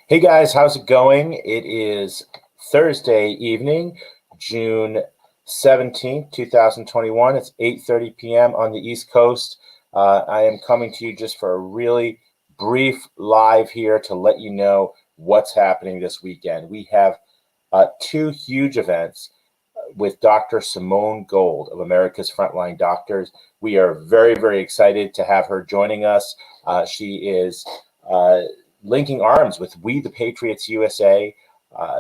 Hey guys, how's it going? It is Thursday evening, June 17th, 2021. It's 8:30 p.m. on the East Coast. I am coming to you just for a really brief live here to let you know what's happening this weekend. We have two huge events with Dr. Simone Gold of America's Frontline Doctors. We are very, very excited to have her joining us. She is linking arms with We the Patriots USA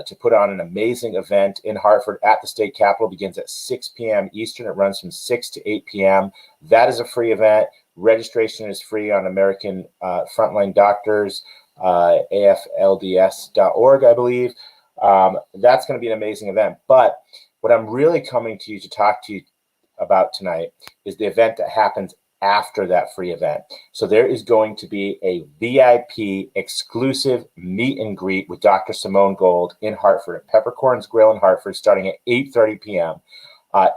to put on an amazing event in Hartford at the state capitol. Begins at 6 p.m. Eastern. It runs from 6 to 8 p.m. That is a free event. Registration is free on American Frontline Doctors, AFLDS.org, I believe. That's going to be an amazing event. But what I'm really coming to you to talk to you about tonight is the event that happens after that free event. So there is going to be a VIP exclusive meet and greet with Dr. Simone Gold in Hartford at Peppercorns Grill in Hartford starting at 8:30 p.m.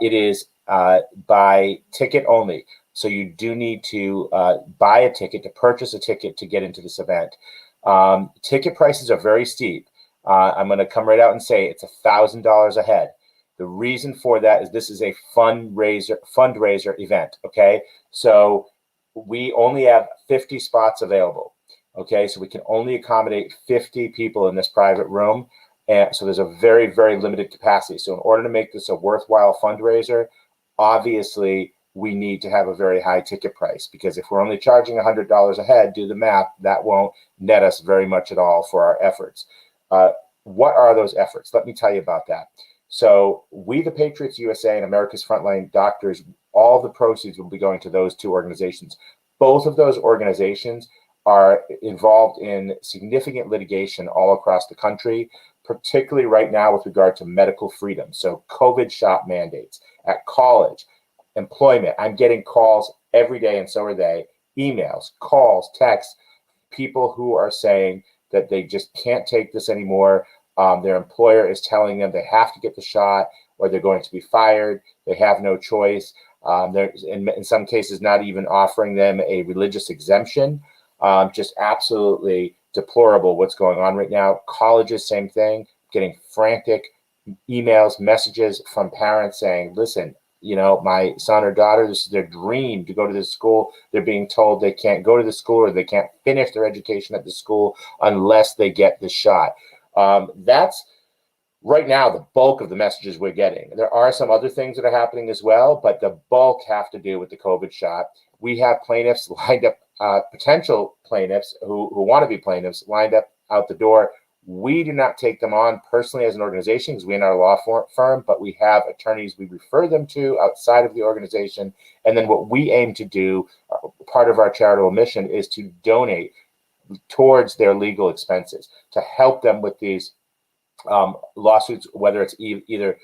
It is by ticket only. So you do need to buy a ticket, to purchase a ticket to get into this event. Ticket prices are very steep. I'm going to come right out and say it's $1,000 a head. The reason for that is this is a fundraiser event. Okay, so we only have 50 spots available. Okay, so we can only accommodate 50 people in this private room, and so there's a very, very limited capacity. So in order to make this a worthwhile fundraiser, obviously we need to have a very high ticket price, because if we're only charging $100 a head, do the math, that won't net us very much at all for our efforts. What are those efforts? Let me tell you about that. So We the Patriots USA and America's Frontline Doctors, all the proceeds will be going to those two organizations. Both of those organizations are involved in significant litigation all across the country, particularly right now with regard to medical freedom. So COVID shot mandates at college, employment. I'm getting calls every day, and so are they. Emails, calls, texts, people who are saying that they just can't take this anymore. Their employer is telling them they have to get the shot or they're going to be fired. They have no choice. They're in some cases not even offering them a religious exemption. Just absolutely deplorable what's going on right now. Colleges, same thing, getting frantic emails, messages from parents saying, listen, you know, my son or daughter, this is their dream to go to this school. They're being told they can't go to the school or they can't finish their education at the school unless they get the shot. That's right now the bulk of the messages we're getting. There are some other things that are happening as well, but the bulk have to do with the COVID shot. We have plaintiffs lined up, potential plaintiffs who want to be plaintiffs lined up out the door. We do not take them on personally as an organization because we're not a law firm, but we have attorneys we refer them to outside of the organization. And then what we aim to do, part of our charitable mission, is to donate towards their legal expenses, to help them with these lawsuits, whether it's either,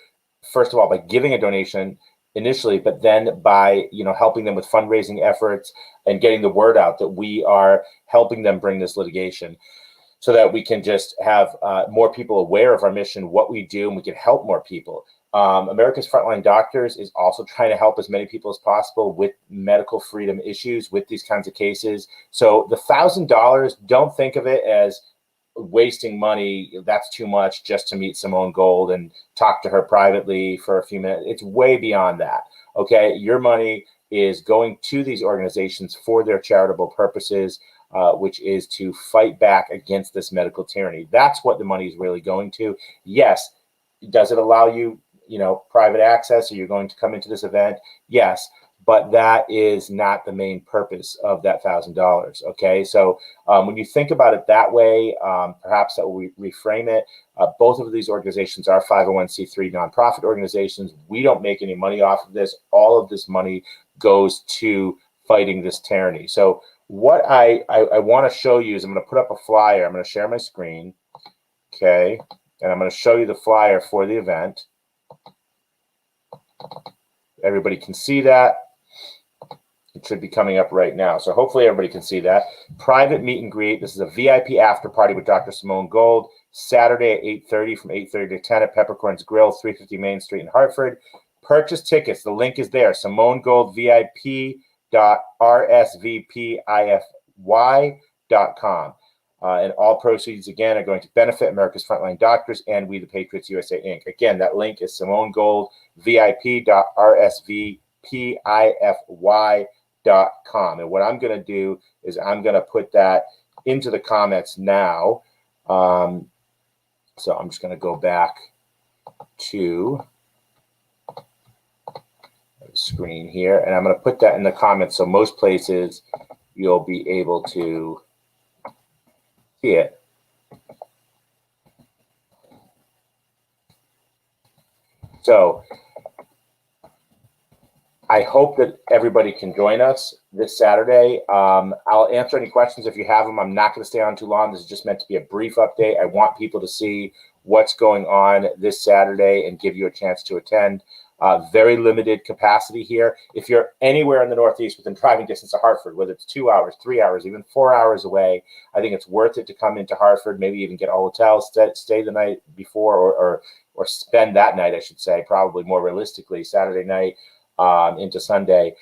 first of all, by giving a donation initially, but then by helping them with fundraising efforts and getting the word out that we are helping them bring this litigation, so that we can just have more people aware of our mission, what we do, and we can help more people. America's Frontline Doctors is also trying to help as many people as possible with medical freedom issues, with these kinds of cases. So the $1,000, don't think of it as wasting money. That's too much just to meet Simone Gold and talk to her privately for a few minutes. It's way beyond that. Okay, your money is going to these organizations for their charitable purposes, which is to fight back against this medical tyranny. That's what the money is really going to. Yes, does it allow you, private access? Are you going to come into this event? Yes, but that is not the main purpose of that $1,000. Okay, so when you think about it that way, perhaps that will reframe it. Both of these organizations are 501c3 nonprofit organizations. We don't make any money off of this. All of this money goes to fighting this tyranny. So what I want to show you is I'm going to put up a flyer. I'm going to share my screen. Okay, and I'm going to show you the flyer for the event. Everybody can see that. It should be coming up right now. So hopefully everybody can see that. Private meet and greet. This is a VIP after party with Dr. Simone Gold, Saturday at 8:30 from 8:30 to 10 at Peppercorns Grill, 350 Main Street in Hartford. Purchase tickets. The link is there. SimoneGoldVIP.rsvpify.com. And all proceeds, again, are going to benefit America's Frontline Doctors and We the Patriots USA, Inc. Again, that link is simonegold.rsvpify.com. And what I'm going to do is I'm going to put that into the comments now. So I'm just going to go back to the screen here, and I'm going to put that in the comments so most places you'll be able to see it. So I hope that everybody can join us this Saturday. I'll answer any questions if you have them. I'm not going to stay on too long. This is just meant to be a brief update. I want people to see what's going on this Saturday and give you a chance to attend. Very limited capacity here. If you're anywhere in the Northeast within driving distance of Hartford, whether it's 2 hours, 3 hours, even 4 hours away, I think it's worth it to come into Hartford, maybe even get a hotel, stay the night before, or spend that night, I should say, probably more realistically, Saturday night into Sunday.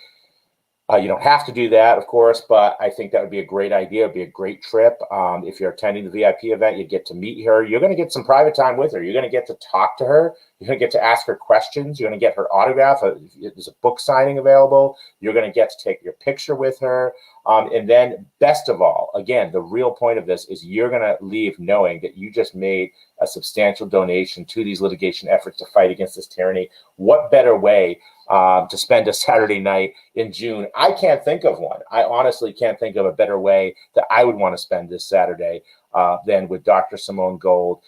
You don't have to do that, of course, but I think that would be a great idea. It'd be a great trip. If you're attending the VIP event, you get to meet her. You're going to get some private time with her. You're going to get to talk to her. You're going to get to ask her questions. You're going to get her autograph. There's a book signing available. You're going to get to take your picture with her. And then, best of all, again, the real point of this is you're going to leave knowing that you just made a substantial donation to these litigation efforts to fight against this tyranny. What better way to spend a Saturday night in June? I can't think of one. I honestly can't think of a better way that I would want to spend this Saturday than with Dr. Simone Gold,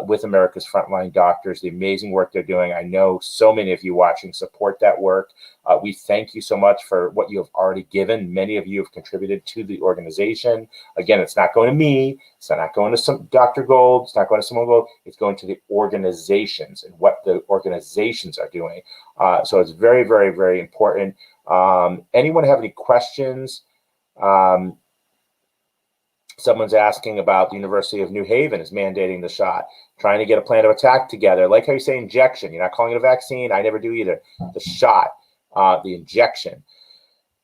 with America's Frontline Doctors, the amazing work they're doing. I know so many of you watching support that work. We thank you so much for what you have already given. Many of you have contributed to the organization. Again, it's not going to me. It's not going to some Dr. Gold. It's not going to Simone Gold. It's going to the organizations and what the organizations are doing. So it's very, very, very important. Anyone have any questions? Someone's asking about the University of New Haven is mandating the shot, trying to get a plan of attack together. Like how you say injection. You're not calling it a vaccine. I never do either. The shot, the injection.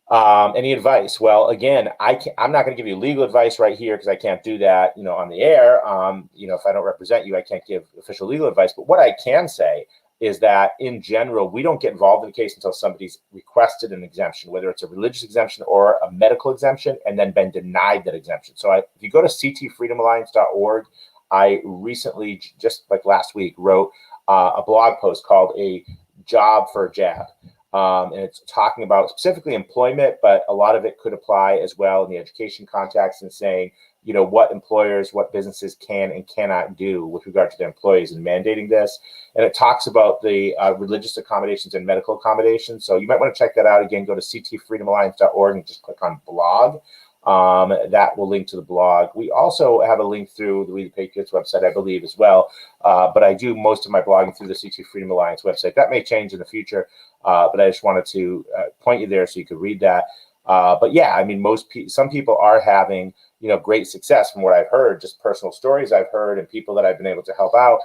Any advice? Well, again, I'm not going to give you legal advice right here because I can't do that, on the air. If I don't represent you, I can't give official legal advice. But what I can say is that in general, we don't get involved in the case until somebody's requested an exemption, whether it's a religious exemption or a medical exemption, and then been denied that exemption. So if you go to ctfreedomalliance.org, I recently, just like last week, wrote a blog post called A Job for a Jab. And it's talking about specifically employment, but a lot of it could apply as well in the education context, and saying, what employers, what businesses can and cannot do with regard to their employees and mandating this. And it talks about the religious accommodations and medical accommodations. So you might want to check that out. Again, go to ctfreedomalliance.org and just click on blog. That will link to the blog. We also have a link through the We the Patriots website, I believe, as well. But I do most of my blogging through the CT Freedom Alliance website. That may change in the future, but I just wanted to point you there so you could read that. But yeah, I mean, some people are having, great success from what I've heard, just personal stories I've heard and people that I've been able to help out.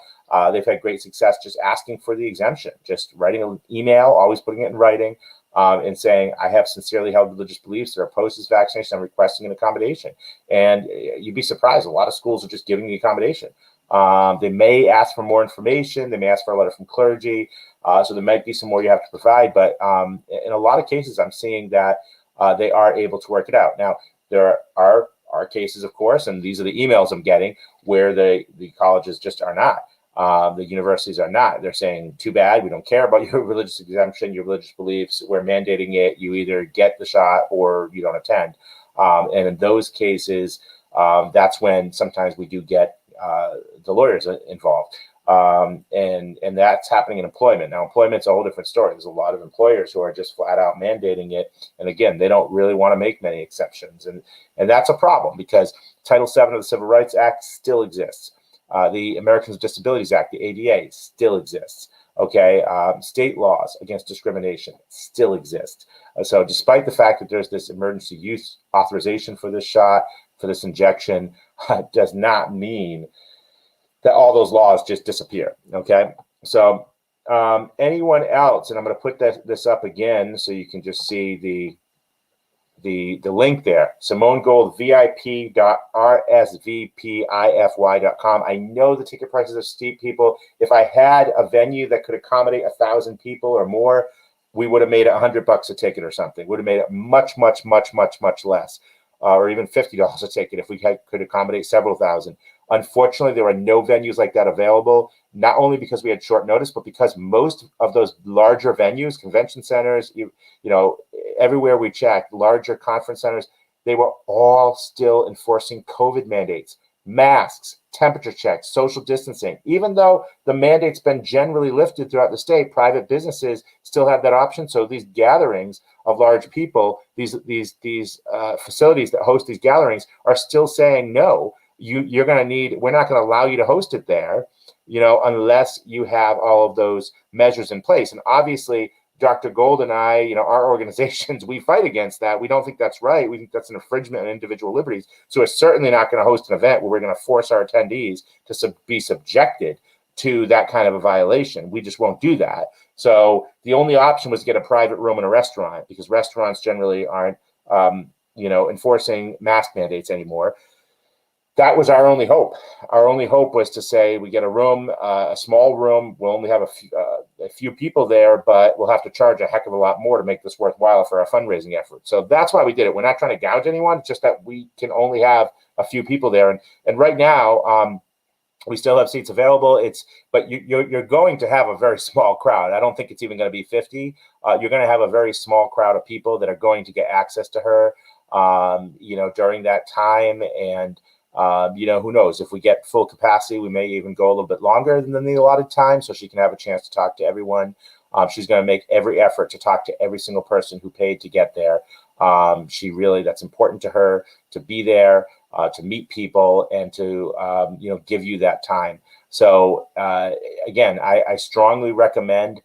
They've had great success just asking for the exemption, just writing an email, always putting it in writing, and saying, I have sincerely held religious beliefs that are opposed to this vaccination. I'm requesting an accommodation. And you'd be surprised. A lot of schools are just giving the accommodation. They may ask for more information. They may ask for a letter from clergy. So there might be some more you have to provide. But in a lot of cases, I'm seeing that they are able to work it out. Now, there are cases, of course, and these are the emails I'm getting, where the colleges just are not. The universities are not. They're saying, too bad, we don't care about your religious exemption, your religious beliefs. We're mandating it. You either get the shot or you don't attend. And in those cases, that's when sometimes we do get the lawyers involved. And that's happening in employment. Now, employment's a whole different story. There's a lot of employers who are just flat out mandating it. And again, they don't really want to make many exceptions. And that's a problem, because Title VII of the Civil Rights Act still exists. The Americans with Disabilities Act, the ADA, still exists. Okay, state laws against discrimination still exist. So despite the fact that there's this emergency use authorization for this shot, for this injection, does not mean that all those laws just disappear. Okay, so anyone else, and I'm going to put this up again so you can just see the link there, SimoneGoldVIP.RSVPIFY.com. I know the ticket prices are steep, people. If I had a venue that could accommodate 1,000 people or more, we would have made it $100 a ticket or something. Would have made it much less, or even $50 a ticket if we could accommodate several thousand. Unfortunately, there are no venues like that available, not only because we had short notice, but because most of those larger venues, convention centers, you know, everywhere we checked, larger conference centers, they were all still enforcing COVID mandates, masks, temperature checks, social distancing. Even though the mandate's been generally lifted throughout the state, private businesses still have that option. So these gatherings of large people, these facilities that host these gatherings are still saying, no, you're going to need, we're not going to allow you to host it there, you know, unless you have all of those measures in place. And obviously, Dr. Gold and I, you know, our organizations, we fight against that. We don't think that's right. We think that's an infringement on individual liberties. So we're certainly not going to host an event where we're going to force our attendees to be subjected to that kind of a violation. We just won't do that. So the only option was to get a private room in a restaurant, because restaurants generally aren't, you know, enforcing mask mandates anymore. That was our only hope. Our only hope was to say we get a room, a small room. We'll only have a few people there, but we'll have to charge a heck of a lot more to make this worthwhile for our fundraising effort. So that's why we did it. We're not trying to gouge anyone. It's just that we can only have a few people there. And right now, we still have seats available. But you're going to have a very small crowd. I don't think it's even going to be 50. You're going to have a very small crowd of people that are going to get access to her, you know, during that time. And you know, who knows, if we get full capacity, we may even go a little bit longer than the allotted time, so she can have a chance to talk to everyone. She's going to make every effort to talk to every single person who paid to get there. That's important to her, to be there, to meet people, and to you know, give you that time. So again, I strongly recommend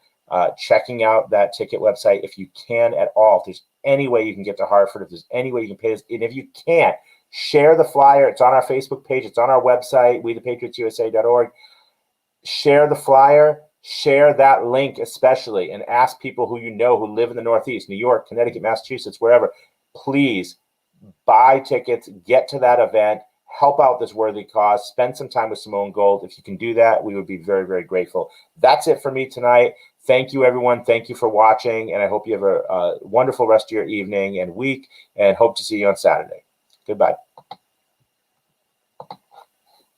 checking out that ticket website if you can at all. If there's any way you can get to Hartford, if there's any way you can pay this, and if you can't, share the flyer. It's on our Facebook page. It's on our website, wethepatriotsusa.org. Share the flyer. Share that link especially, and ask people who you know who live in the Northeast, New York, Connecticut, Massachusetts, wherever. Please buy tickets, get to that event, help out this worthy cause, spend some time with Simone Gold. If you can do that, we would be very, very grateful. That's it for me tonight. Thank you, everyone. Thank you for watching, and I hope you have a wonderful rest of your evening and week, and hope to see you on Saturday. Goodbye.